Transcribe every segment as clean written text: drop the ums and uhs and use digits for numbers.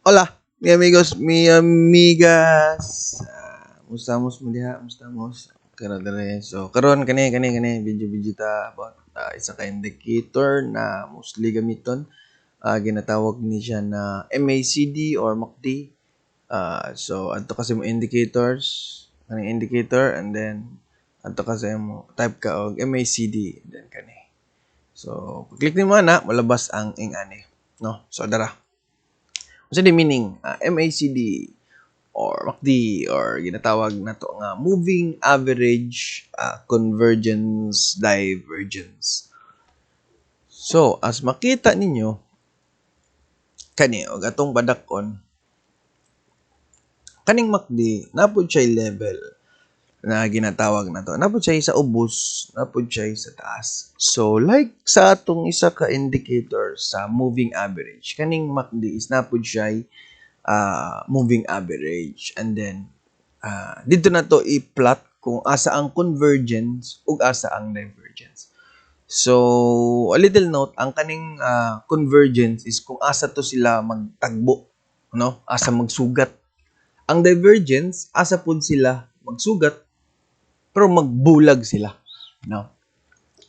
Hola, mi amigos, mi amigas. Mustamos mo diha, mustamos. Karon dire. So, karon kani video ta about isa ka indicator na mostly gamiton. Ginatawag ni siya na MACD or MACD. So adto kasi mo indicators, kaning indicator and then adto kasi mo type ka og MACD and then kani. So, click nimo na malabas ang ingani, no? So dara. Unsa di meaning MACD or MACD or ginatawag nato nga moving average convergence divergence. So, as makita ninyo kani og atong badakon kaning MACD napud siya level na ginatawag nato. Napud siya sa ubos, napud siya sa taas. So, like sa atong isa ka indicator sa moving average, kaning MACD is napud siya moving average. And then, dito na to i-plot kung asa ang convergence ug asa ang divergence. So, a little note, ang kaning convergence is kung asa to sila magtagbo, no? Asa magsugat. Ang divergence, asa pud sila magsugat, pero magbulag sila, no?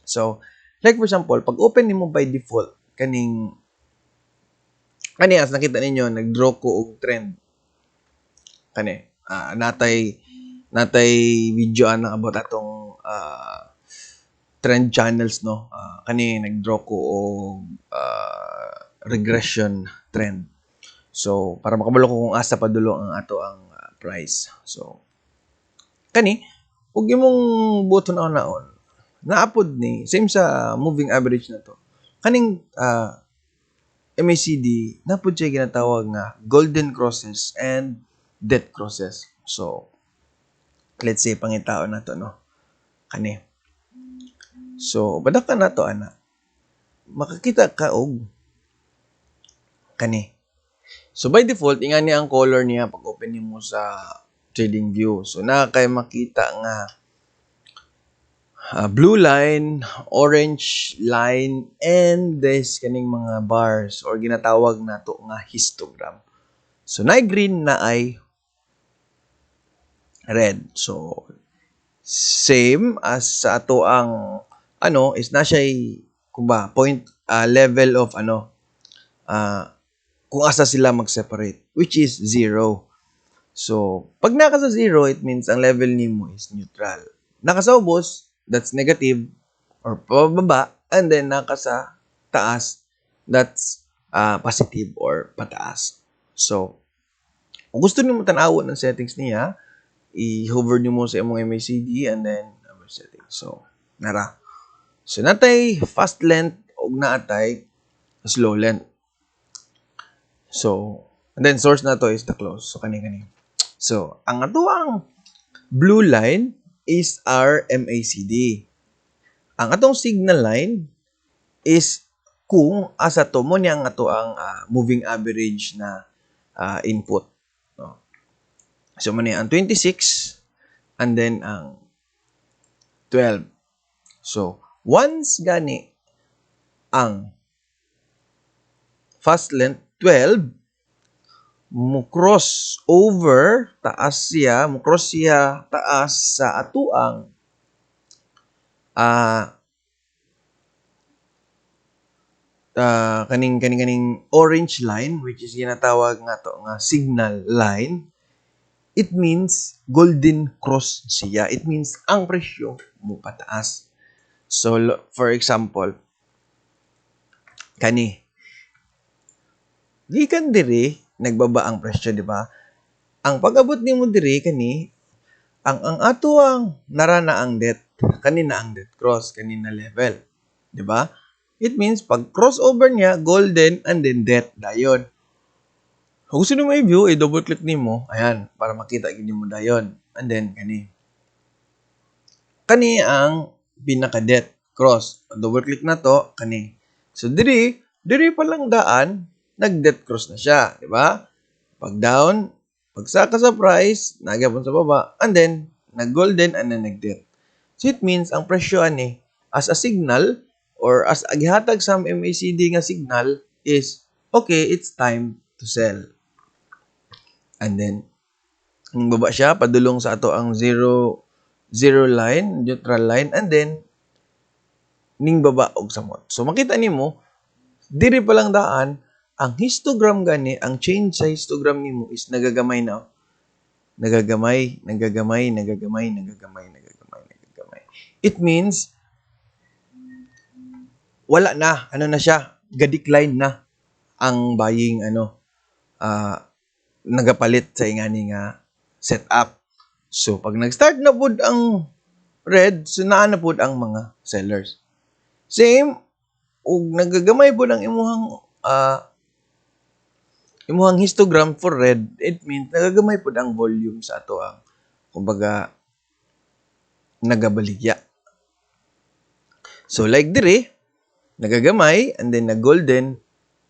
So, like for example, pag open nimo by default, kani as nakita ninyo, nag-draw ko og trend. Kani, natay video ana about atong trend channels, no. Kani nag-draw ko og regression trend. So para makabalo ko kung asa padulo ang ato ang price. So kani ug imong buton naon naapod ni same sa moving average na to. Kaning MACD napod siya ginatawag nga golden crosses and death crosses. So let's say pangitaon nato, no, kani. So badakan nato ana makakita ka og kani. So by default ingani ang color niya pag open nimo sa trading view. So na kay makita nga blue line, orange line, and this kaning mga bars or ginatawag nato nga histogram. So na green na ay red. So same as sa ato ang is na siya kuba point level of kung asa sila mag-separate, which is 0. So pag naka sa 0, it means ang level nimo is neutral. Naka sa ubos, that's negative or pababa, and then naka sa taas, that's positive or pataas. So kung gusto nimo tan-awon ng settings niya, i-hover nimo sa imong MACD and then settings. So nara. So natay fast length ug naatay slow length. So and then source na to is the close. So kani. So ang atuang blue line is our MACD. Ang atong signal line is kung asa to mo niya ang ato ang moving average na input, no? So mo ang 26 and then ang 12. So once gani ang fast length 12 mo cross over taas siya, mo cross siya taas sa atuang kaning orange line which is ginatawag nga to nga signal line, it means golden cross siya. It means ang presyo mo pataas. So for example, kani gikan diri nagbaba ang presyo, di ba? Ang pag-abot nimo diri kani ang ato ang narana ang debt, kanina ang debt cross, kanina level, di ba? It means pag crossover niya golden and then debt dayon. Kung gusto nimo i-view, i-double click nimo, ayan, para makita gid mo dayon. And then kani ang pinaka debt cross. Double click na to kani. So diri pa lang daan nag-debt cross na siya, di ba? Pag down, pagsaka sa price, nagyapon sa baba, and then nag-golden and then nag-debt. So it means ang presyo ani as a signal or as gihatag sa MACD nga signal is okay, it's time to sell. And then, ning baba siya, padulong sa ato ang zero line, neutral line, and then, ning baba og samot. So, makita nimo diri pa lang daan, ang histogram gani, ang change sa histogram nimo is nagagamay na. Nagagamay. It means, wala na, ano na siya, ga-decline na ang buying, nagapalit sa ingani nga setup. So, pag nag-start na pod ang red, so naa na pod ang mga sellers. Same, ug nagagamay pod ang imuhang histogram for red, it means nagagamay pod ang volume sa ato ang kumbaga nagabaligya. So like dire, nagagamay and then nag-golden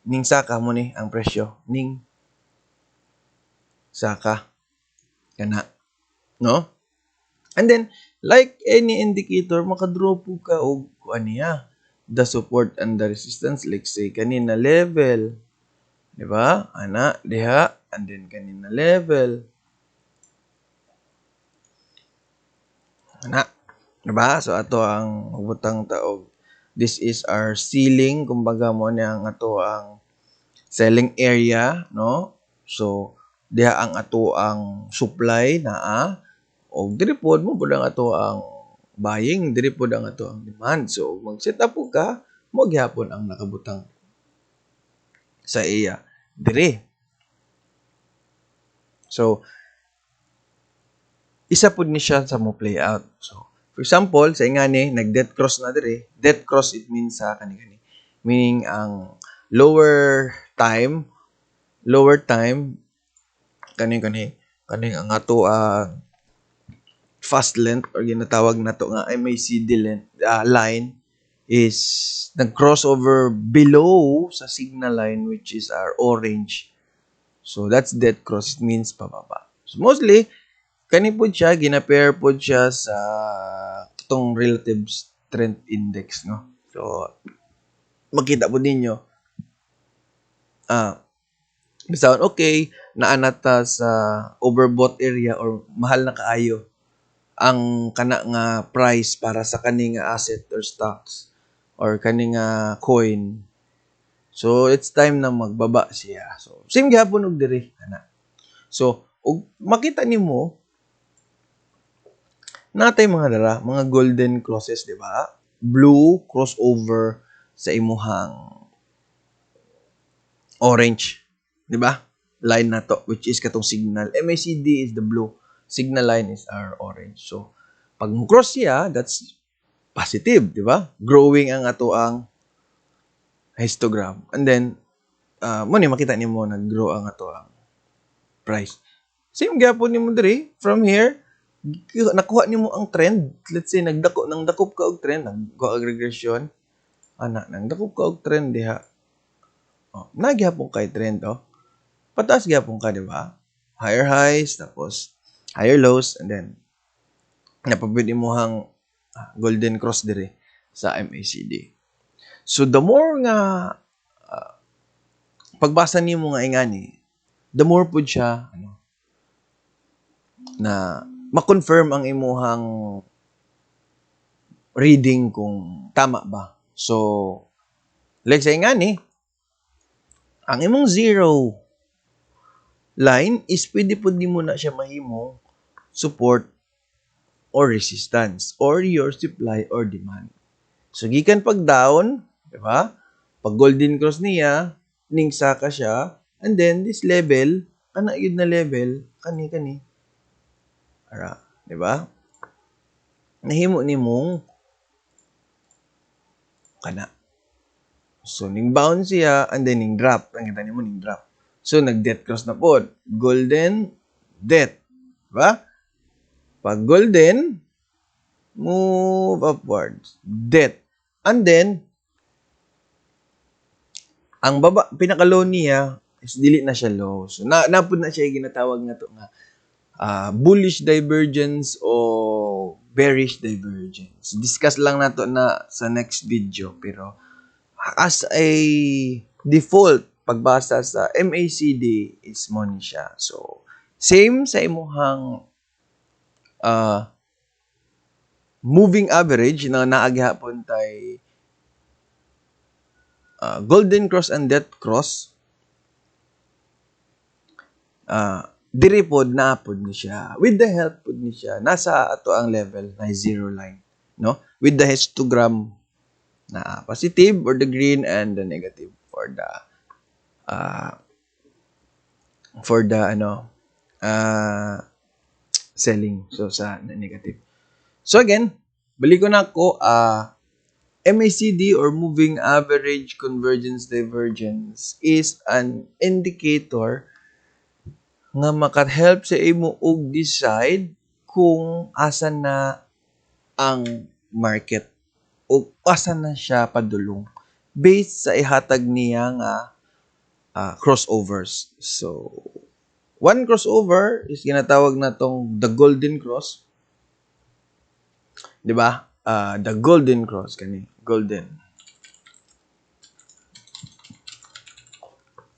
ning saka mo ni ang presyo ning saka kana, no? And then like any indicator makadraw po ka og kuan niya, the support and the resistance, like say kanina level, di ba? Ana diha, and then kanina level. Ana, di ba? So ato ang butang taog. This is our ceiling, kumbaga mo ni ang ato ang selling area, no? So diha ang ato ang supply naa, og diri pod mo pud ang ato ang buying, diri pod ang ato ang demand. So mag-set up po ka, mo gyapon ang nakabutang sa iya diri. So isa pod ni siya sa mo play out. So for example, sa ingani nag-death cross na diri. Death cross, it means sa kani meaning ang lower time kani ang ato fast length or ginatawag nato nga MACD length line is nag-crossover below sa signal line, which is our orange. So that's dead cross, it means pababa. So mostly kani po siya gina-pair po siya sa itong relative strength index, no? So makita po ninyo bisaon okay naanata sa overbought area or mahal na kaayo ang kana nga price para sa kani nga asset or stocks or kani nga coin. So it's time na magbaba siya. So same gyapon og diri ana. So og makita nimo natay mga dara, mga golden crosses, di ba? Blue crossover sa imuhang orange, di ba? Line na to, which is katong signal. MACD is the blue. Signal line is our orange. So, pag mo-cross siya, that's positive, di ba? Growing ang ato ang histogram. And then, mo ni makita nimo nag-grow ang ato ang price. Same gyapon nimo diri from here, nakuha nimo ang trend. Let's say nagdakop ka og trend, naggo og regression. Ana, nagdakop ka og trend diha. Nagyapon kay trend pataas gyapon ka, di ba? Higher highs, tapos higher lows, and then napabid imuhang golden cross diri sa MACD. So the more nga pagbasa nimo nga ingani, the more pud siya na ma-confirm ang imuhang reading kung tama ba. So like sa ingani, ang imong zero line is pwede po di mo na siya mahimong support or resistance or your supply or demand. So gikan pag down, di ba? Pag golden cross niya, ning saka siya, and then this level, kana yun na level, kani. Ara, di ba? Nahimo nimong kana. So ning bounce siya and then ning drop, nakita nimo ning drop. So, nag-death cross na po. Golden, death. Diba? Pag golden, move upwards. Death. And then, ang baba, pinaka-low niya, is dili na siya low. So, napod na siya yung ginatawag na to nga bullish divergence o bearish divergence. Discuss lang nato na sa next video. Pero, as a default, pagbasa sa MACD is money siya. So, Same sa imuhang moving average na naagihapon tay golden cross and death cross. Diri pod naapod ni siya. With the help pod ni siya, nasa ato ang level na zero line, no? With the histogram na positive or the green and the negative uh, for the selling. So sa negative. So again, balik ko na ko MACD or moving average convergence divergence is an indicator nga maka-help sa imo og decide kung asa na ang market o asa na siya padulong based sa ihatag niya nga crossovers. So, one crossover is ginatawag na tong the golden cross. 'Di ba? The golden cross kani, golden.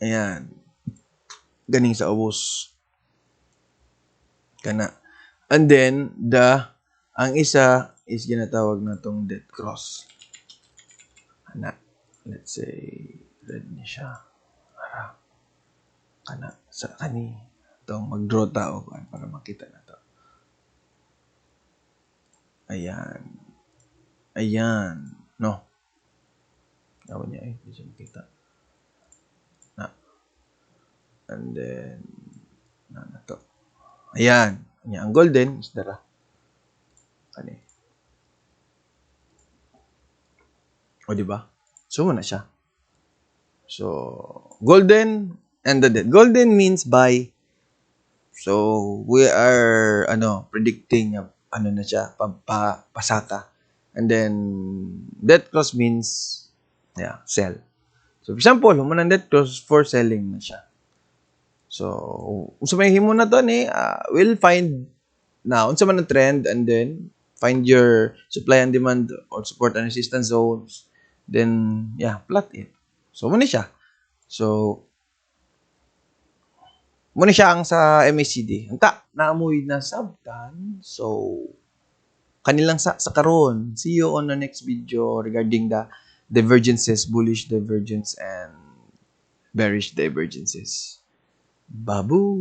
Ayan. Ganing sa ubos. Kana. And then, ang isa is ginatawag na tong death cross. Kana. Let's say, red ni siya. Kana. Sa kani. Itong mag-draw tao para makita na to. Ayan. Ayan. No. Awan niya hindi siya makita. Na. And then, na to. Ayan. Ang golden is dara. Kani. O, di ba? So, na siya. So, golden and the dead. Golden means buy. So, we are, predicting, na siya, pasaka. And then, dead cross means, sell. So, for example, human ang dead cross for selling na siya. So, unsa may himo na to ni, we'll find na unsa man ang trend and then find your supply and demand or support and resistance zones. Then, plot it. So, muna siya. So, muna siya ang sa MACD. Anta, naamoy na sabtan. So, kanilang sa karon. See you on the next video regarding the divergences, bullish divergence and bearish divergences. Babu!